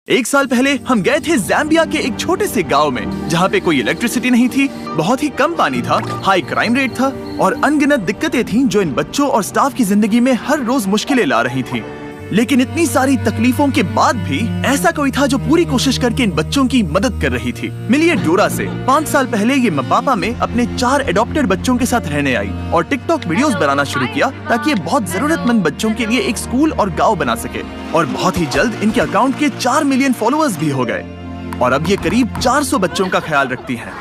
एक साल पहले हम गए थे ज़ाम्बिया के एक छोटे से गांव में, जहां पे कोई इलेक्ट्रिसिटी नहीं थी, बहुत ही कम पानी था, हाई क्राइम रेट था और अनगिनत दिक्कतें थीं जो इन बच्चों और स्टाफ की जिंदगी में हर रोज मुश्किलें ला रही थीं। लेकिन इतनी सारी तकलीफों के बाद भी ऐसा कोई था जो पूरी कोशिश करके इन बच्चों की मदद कर रही थी। मिलिए डोरा से। 5 साल पहले ये मपापा में अपने 4 एडॉप्टेड बच्चों के साथ रहने आई और टिकटॉक वीडियोस बनाना शुरू किया ताकि ये बहुत जरूरतमंद बच्चों के लिए एक स्कूल और गांव बना सके। और बहुत ही जल्द इनके अकाउंट के 4 मिलियन फॉलोअर्स भी हो गए और अब ये करीब 400 बच्चों का ख्याल रखती हैं।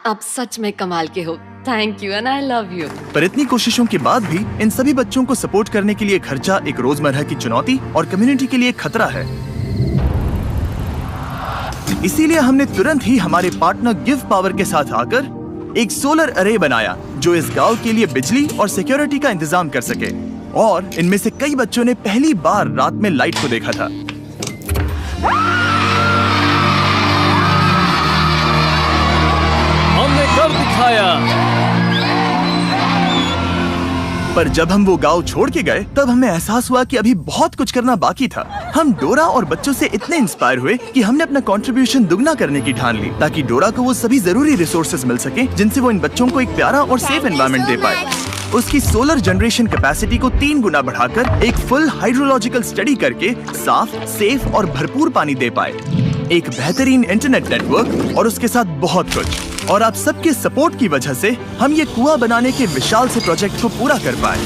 आप सच में कमाल के हो। Thank you and I love you. पर इतनी कोशिशों के बाद भी इन सभी बच्चों को सपोर्ट करने के लिए खर्चा एक रोजमर्रा की चुनौती और कम्युनिटी के लिए खतरा है। इसीलिए हमने तुरंत ही हमारे पार्टनर गिव पावर के साथ आकर एक सोलर अरे बनाया जो इस गांव के लिए बिजली और सिक्योरिटी का इंतजाम कर सके। और इनमें से कई बच्चों ने पहली बार रात में लाइट को देखा था। हमने कर दिखाया। पर जब हम वो गांव छोड़ के गए तब हमें एहसास हुआ कि अभी बहुत कुछ करना बाकी था। हम डोरा और बच्चों से इतने इंस्पायर हुए कि हमने अपना कंट्रीब्यूशन दुगना करने की ठान ली ताकि डोरा को वो सभी जरूरी रिसोर्सेज मिल सके जिनसे वो इन बच्चों को एक प्यारा और सेफ एनवायरनमेंट दे पाए। उसकी सोलर जनरेशन कैपेसिटी को 3 गुना बढ़ाकर एक फुल हाइड्रोलॉजिकल स्टडी करके साफ, सेफ और भरपूर पानी दे पाए, एक बेहतरीन इंटरनेट नेटवर्क और उसके साथ बहुत कुछ। और आप सबके सपोर्ट की वजह से हम ये कुआं बनाने के विशाल से प्रोजेक्ट को पूरा कर पाए।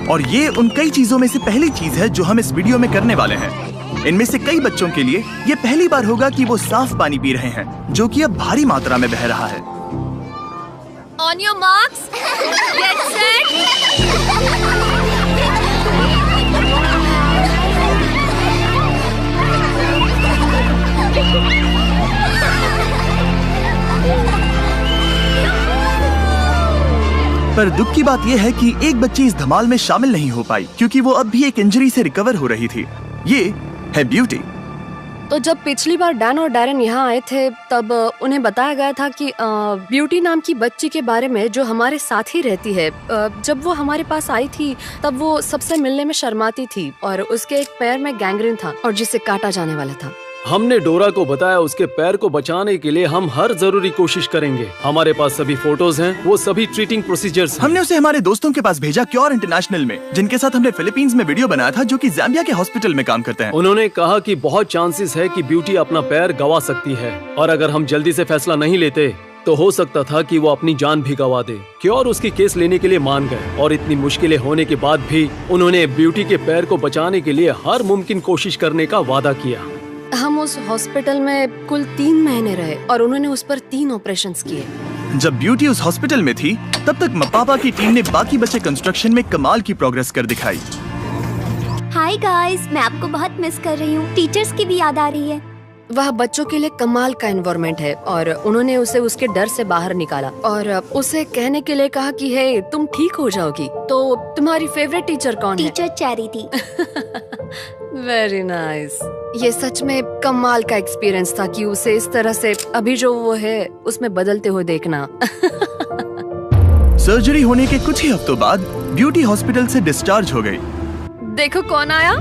और ये उन कई चीजों में से पहली चीज है जो हम इस वीडियो में करने वाले हैं। इनमें से कई बच्चों के लिए ये पहली बार होगा कि वो साफ पानी पी रहे हैं जो कि अब भारी मात्रा में बह रहा है। On your marks, get set. पर दुख की बात यह है कि एक बच्ची इस धमाल में शामिल नहीं हो पाई क्योंकि वो अब भी एक इंजरी से रिकवर हो रही थी। ये है ब्यूटी। तो जब पिछली बार डैन और डैरन यहाँ आए थे तब उन्हें बताया गया था कि ब्यूटी नाम की बच्ची के बारे में जो हमारे साथ ही रहती है। जब वो हमारे पास आई थी तब वो सबसे मिलने में शर्माती थी और उसके एक पैर में गैंग्रीन था और जिसे काटा जाने वाला था। हमने डोरा को बताया उसके पैर को बचाने के लिए हम हर जरूरी कोशिश करेंगे। हमारे पास सभी फोटोज हैं, वो सभी ट्रीटिंग प्रोसीजर्स हैं। हमने उसे हमारे दोस्तों के पास भेजा क्योर इंटरनेशनल में, जिनके साथ हमने फिलीपींस में वीडियो बनाया था, जो कि ज़ाम्बिया के हॉस्पिटल में काम करते हैं। उन्होंने कहा कि बहुत चांसेस है कि ब्यूटी अपना पैर गंवा सकती है और अगर हम जल्दी से फैसला नहीं लेते तो हो सकता था कि वो अपनी जान भी गंवा दे। क्योर उसकी केस लेने के लिए मान गए और इतनी मुश्किलें होने के बाद भी उन्होंने ब्यूटी के पैर को बचाने के लिए हर मुमकिन कोशिश करने का वादा किया। हम उस हॉस्पिटल में कुल 3 महीने रहे और उन्होंने उस पर 3 ऑपरेशंस किए। जब ब्यूटी उस हॉस्पिटल में थी तब तक मपापा की टीम ने बाकी बचे कंस्ट्रक्शन में कमाल की प्रोग्रेस कर दिखाई। हाय गाइस, मैं आपको बहुत मिस कर रही हूँ। टीचर्स की भी याद आ रही है। वह बच्चों के लिए कमाल का एनवायरनमेंट है और उन्होंने उसे उसके डर से बाहर निकाला और उसे कहने के लिए कहा कि हे तुम ठीक हो जाओगी। तो तुम्हारी फेवरेट टीचर कौन है? Teacher charity. Very nice. ये सच में कमाल का एक्सपीरियंस था कि उसे इस तरह से अभी जो वो है उसमें बदलते हुए देखना। सर्जरी होने के कुछ ही हफ्तों बाद ब्यूटी हॉस्पिटल से डिस्चार्ज हो गई। देखो कौन आया।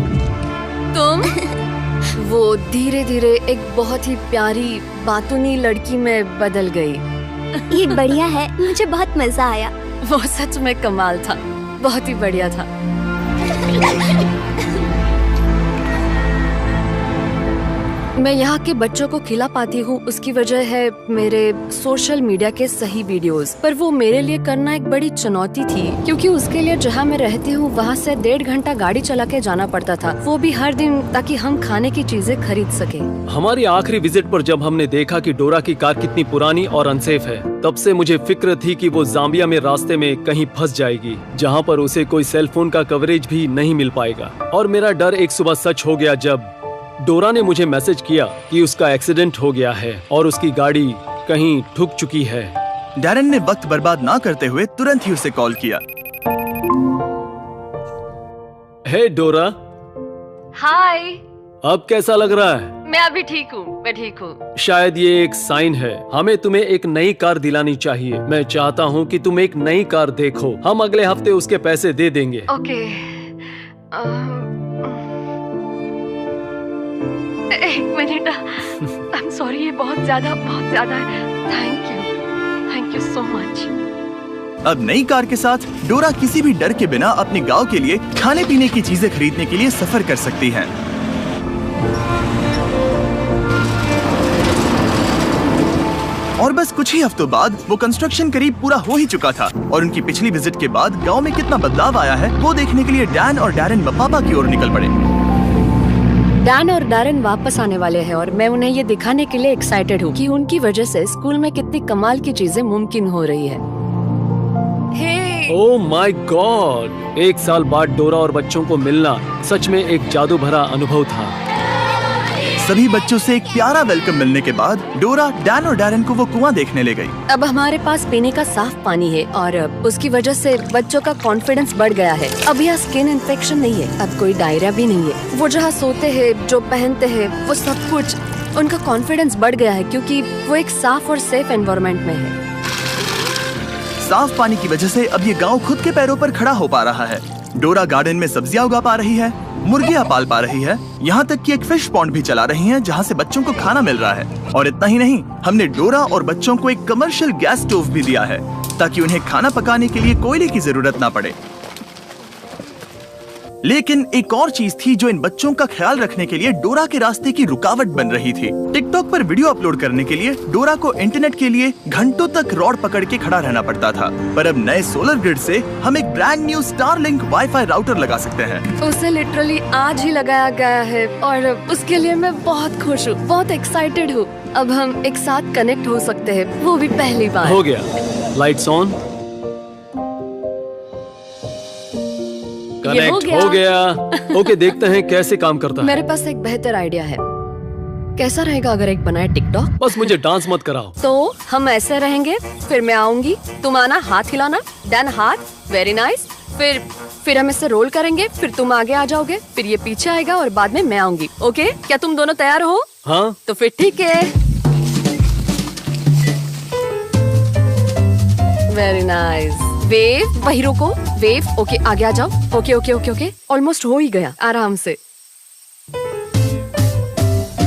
तुम। वो धीरे धीरे एक बहुत ही प्यारी बातूनी लड़की में बदल गई। ये बढ़िया है, मुझे बहुत मजा आया। वो सच में कमाल था, बहुत ही बढ़िया था। मैं यहाँ के बच्चों को खिला पाती हूँ उसकी वजह है मेरे सोशल मीडिया के सही वीडियोस। पर वो मेरे लिए करना एक बड़ी चुनौती थी क्योंकि उसके लिए जहाँ मैं रहती हूँ वहाँ से 1.5 घंटा गाड़ी चला के जाना पड़ता था, वो भी हर दिन, ताकि हम खाने की चीजें खरीद सके। हमारी आखिरी विजिट पर जब हमने देखा कि डोरा की कार कितनी पुरानी और अनसेफ है, तब से मुझे फिक्र थी कि वो ज़ाम्बिया में रास्ते में कहीं फंस जाएगी जहाँ पर उसे कोई सेल फोन का कवरेज भी नहीं मिल पाएगा। और मेरा डर एक सुबह सच हो गया जब डोरा ने मुझे मैसेज किया कि उसका एक्सीडेंट हो गया है और उसकी गाड़ी कहीं ठुक चुकी है। डैरन ने वक्त बर्बाद ना करते हुए तुरंत ही उसे कॉल किया। हे डोरा। हाय। अब कैसा लग रहा है? मैं अभी ठीक हूँ, मैं ठीक हूँ। शायद ये एक साइन है। हमें तुम्हें एक नई कार दिलानी चाहिए। मैं चाहता हूँ कि तुम एक नई कार देखो। हम अगले हफ्ते उसके पैसे दे देंगे। ओके। एक मिनट। आई एम सॉरी, ये बहुत ज्यादा है। Thank you so much. अब नई कार के साथ डोरा किसी भी डर के बिना अपने गांव के लिए खाने पीने की चीजें खरीदने के लिए सफर कर सकती हैं। और बस कुछ ही हफ्तों बाद वो कंस्ट्रक्शन करीब पूरा हो ही चुका था और उनकी पिछली विजिट के बाद गांव में कितना बदलाव आया है वो देखने के लिए डैन और डैरेन पापा की ओर निकल पड़े। डैन और डैरेन वापस आने वाले हैं और मैं उन्हें ये दिखाने के लिए एक्साइटेड हूँ कि उनकी वजह से स्कूल में कितनी कमाल की चीजें मुमकिन हो रही है। Oh my God! 1 साल बाद डोरा और बच्चों को मिलना सच में एक जादू भरा अनुभव था। सभी बच्चों से एक प्यारा वेलकम मिलने के बाद डोरा डैन और डैरेन को वो कुआं देखने ले गई। अब हमारे पास पीने का साफ पानी है और उसकी वजह से बच्चों का कॉन्फिडेंस बढ़ गया है। अब यहाँ स्किन इन्फेक्शन नहीं है, अब कोई डायरिया भी नहीं है। वो जहाँ सोते हैं, जो पहनते हैं, वो सब कुछ, उनका कॉन्फिडेंस बढ़ गया है क्योंकि वो एक साफ और सेफ एनवायरनमेंट में है। साफ पानी की वजह से अब ये गांव खुद के पैरों पर खड़ा हो पा रहा है। डोरा गार्डन में सब्जियां उगा पा रही है, मुर्गियां पाल पा रही है, यहाँ तक कि एक फिश पॉन्ड भी चला रही है जहाँ से बच्चों को खाना मिल रहा है। और इतना ही नहीं, हमने डोरा और बच्चों को एक कमर्शियल गैस स्टोव भी दिया है ताकि उन्हें खाना पकाने के लिए कोयले की जरूरत ना पड़े। लेकिन एक और चीज थी जो इन बच्चों का ख्याल रखने के लिए डोरा के रास्ते की रुकावट बन रही थी। टिकटॉक पर वीडियो अपलोड करने के लिए डोरा को इंटरनेट के लिए घंटों तक रॉड पकड़ के खड़ा रहना पड़ता था, पर अब नए सोलर ग्रिड से हम एक brand new Starlink wifi router लगा सकते हैं। उसे लिटरली आज ही लगाया गया है और उसके लिए मैं बहुत खुश हूँ, बहुत एक्साइटेड हूँ। अब हम एक साथ कनेक्ट हो सकते हैं, वो भी पहली बार। हो गया। Lights on. कनेक्ट हो गया। ओके, देखते हैं कैसे काम करता है। मेरे पास एक बेहतर आइडिया है। कैसा रहेगा अगर एक बनाए टिकटॉक? बस मुझे डांस मत कराओ। तो हम ऐसे रहेंगे, फिर मैं आऊंगी, तुम आना, हाथ हिलाना, डन हाथ, वेरी नाइस। फिर हम इसे रोल करेंगे, फिर तुम आगे आ जाओगे, फिर ये पीछे आएगा और बाद में मैं आऊंगी। ओके, क्या तुम दोनों तैयार हो? हाँ। तो फिर ठीक है। Very nice. वेव, वही रुको, वेव। ओके, आगे आ जाओ। Okay okay okay okay, almost हो ही गया, आराम से।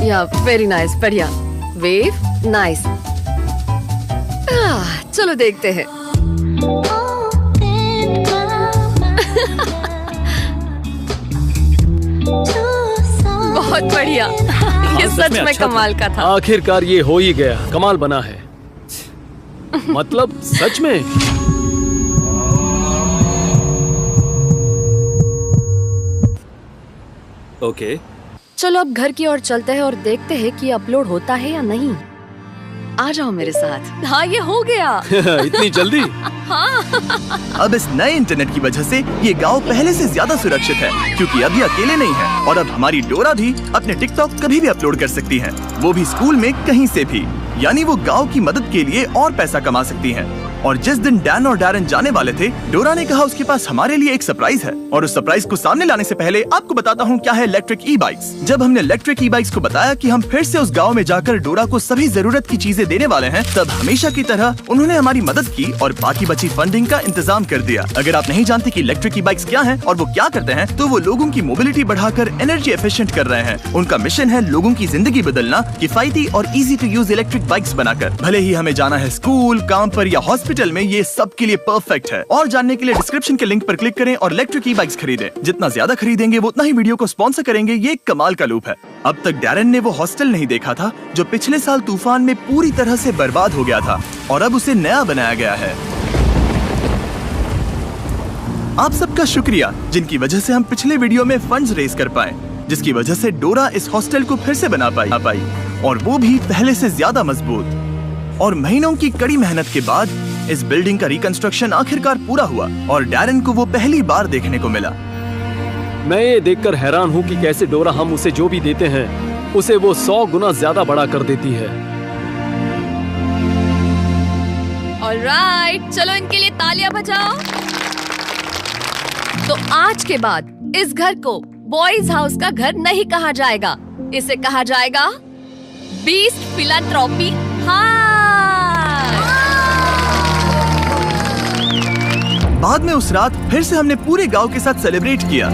या वेरी नाइस, बढ़िया। Wave, nice. चलो देखते हैं। बहुत बढ़िया। ये सच में कमाल का था। आखिरकार ये हो ही गया। कमाल बना है। मतलब सच में। ओके। चलो अब घर की ओर चलते हैं और देखते हैं कि अपलोड होता है या नहीं। आ जाओ मेरे साथ। हाँ, ये हो गया। इतनी जल्दी? हाँ। अब इस नए इंटरनेट की वजह से ये गांव पहले से ज्यादा सुरक्षित है क्योंकि अब ये अकेले नहीं है और अब हमारी डोरा भी अपने टिकटॉक कभी भी अपलोड कर सकती है, वो भी स्कूल में कहीं से भी। यानी वो गांव की मदद के लिए और पैसा कमा सकती हैं। और जिस दिन डैन और डैरेन जाने वाले थे, डोरा ने कहा उसके पास हमारे लिए एक सरप्राइज है। और उस सरप्राइज को सामने लाने से पहले आपको बताता हूँ क्या है इलेक्ट्रिक ई बाइक्स। जब हमने इलेक्ट्रिक ई बाइक्स को बताया कि हम फिर से उस गांव में जाकर डोरा को सभी जरूरत की चीजें देने वाले हैं, तब हमेशा की तरह उन्होंने हमारी मदद की और बाकी बची फंडिंग का इंतजाम कर दिया। अगर आप नहीं जानते कि इलेक्ट्रिक ई बाइक्स क्या है और वो क्या करते हैं, तो वो लोगों की मोबिलिटी बढ़ाकर एनर्जी एफिशिएंट कर रहे हैं। उनका मिशन है लोगों की जिंदगी बदलना किफायती और easy to use electric bikes बनाकर। भले ही हमें जाना है स्कूल, काम पर या हॉस्पिटल में, ये सब के लिए परफेक्ट है। और जानने के लिए डिस्क्रिप्शन के लिंक पर क्लिक करें और इलेक्ट्रिक ई बाइक्स खरीदें। जितना ज्यादा खरीदेंगे वो उतना ही वीडियो को स्पॉन्सर करेंगे। ये एक कमाल का लूप है। अब तक डैरेन ने वो हॉस्टल नहीं देखा था जो पिछले साल तूफान में पूरी तरह से बर्बाद हो गया था और अब उसे नया बनाया गया है। आप सबका शुक्रिया जिनकी वजह से हम पिछले वीडियो में फंड्स रेज कर पाए, जिसकी वजह से डोरा इस हॉस्टल को फिर से बना पाई और वो भी पहले से ज्यादा मजबूत। और महीनों की कड़ी मेहनत के बाद इस बिल्डिंग का रिकंस्ट्रक्शन आखिरकार पूरा हुआ और डैरेन को वो पहली बार देखने को मिला। मैं ये देखकर हैरान हूँ कि कैसे डोरा हम उसे जो भी देते हैं उसे वो 100 गुना ज्यादा बड़ा कर देती है। ऑलराइट, चलो इनके लिए तालियां बजाओ। तो आज के बाद इस घर को बॉयज हाउस का घर नहीं कहा जाएगा। इसे कहा जाएगा बीस्ट फिलैंथ्रोपी। बाद में उस रात फिर से हमने पूरे गांव के साथ सेलिब्रेट किया।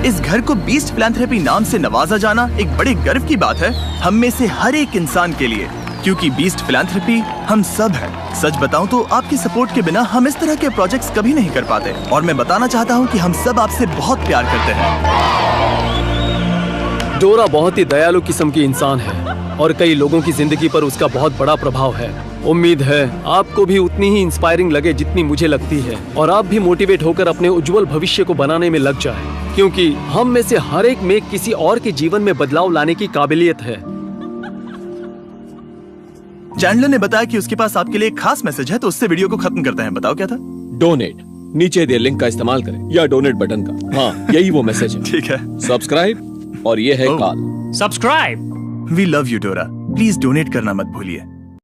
इस घर को बीस्ट फिलैंथ्रोपी नाम से नवाजा जाना एक बड़े गर्व की बात है हम में से हर एक इंसान के लिए, क्योंकि बीस्ट फिलैंथ्रोपी हम सब हैं। सच बताऊं तो आपकी सपोर्ट के बिना हम इस तरह के प्रोजेक्ट्स कभी नहीं कर पाते, और मैं बताना चाहता हूं कि हम सब आपसे बहुत प्यार करते हैं। डोरा बहुत ही दयालु किस्म की इंसान है और कई लोगों की जिंदगी पर उसका बहुत बड़ा प्रभाव है। उम्मीद है आपको भी उतनी ही इंस्पायरिंग लगे जितनी मुझे लगती है, और आप भी मोटिवेट होकर अपने उज्जवल भविष्य को बनाने में लग जाए, क्योंकि हम में से हर एक में किसी और के जीवन में बदलाव लाने की काबिलियत है। चैंडलर ने बताया कि उसके पास आपके लिए एक खास मैसेज है, तो उससे वीडियो को खत्म करते हैं। बताओ क्या था? डोनेट, नीचे दिए लिंक का इस्तेमाल करें या डोनेट बटन का। हाँ, यही वो मैसेज है। ठीक है। सब्सक्राइब, और ये है call. Subscribe. We love you Dora, please donate करना मत भूलिए।